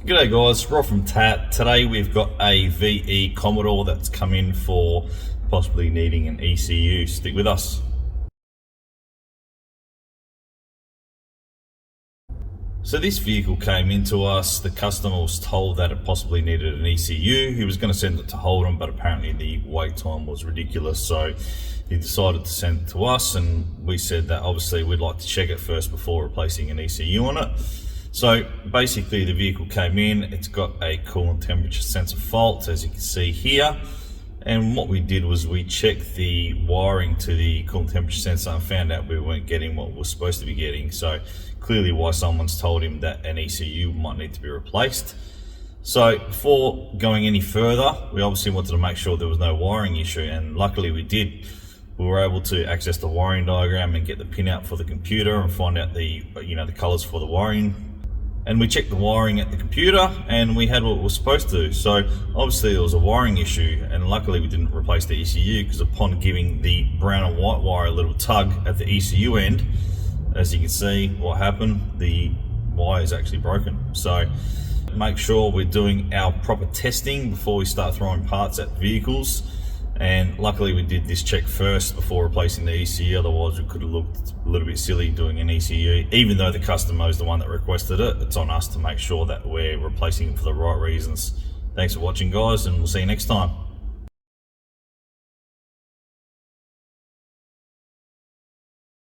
G'day guys, Rob from TAT. Today we've got a VE Commodore that's come in for possibly needing an ECU. Stick with us. So this vehicle came into us, the customer was told that it possibly needed an ECU. He was going to send it to Holden, but apparently the wait time was ridiculous, so he decided to send it to us, and we said that obviously we'd like to check it first before replacing an ECU on it. So basically the vehicle came in, it's got a coolant temperature sensor fault, as you can see here. And what we did was we checked the wiring to the coolant temperature sensor and found out we weren't getting what we're supposed to be getting. So clearly why someone's told him that an ECU might need to be replaced. So before going any further, we obviously wanted to make sure there was no wiring issue, and luckily we did. We were able to access the wiring diagram and get the pin out for the computer and find out the colors for the wiring. And we checked the wiring at the computer and we had what we were supposed to. So obviously there was a wiring issue, and luckily we didn't replace the ECU, because upon giving the brown and white wire a little tug at the ECU end, as you can see what happened, the wire is actually broken. So make sure we're doing our proper testing before we start throwing parts at vehicles. And luckily we did this check first before replacing the ECU, otherwise we could have looked a little bit silly doing an ECU. Even though the customer is the one that requested it, it's on us to make sure that we're replacing it for the right reasons. Thanks for watching guys, and we'll see you next time.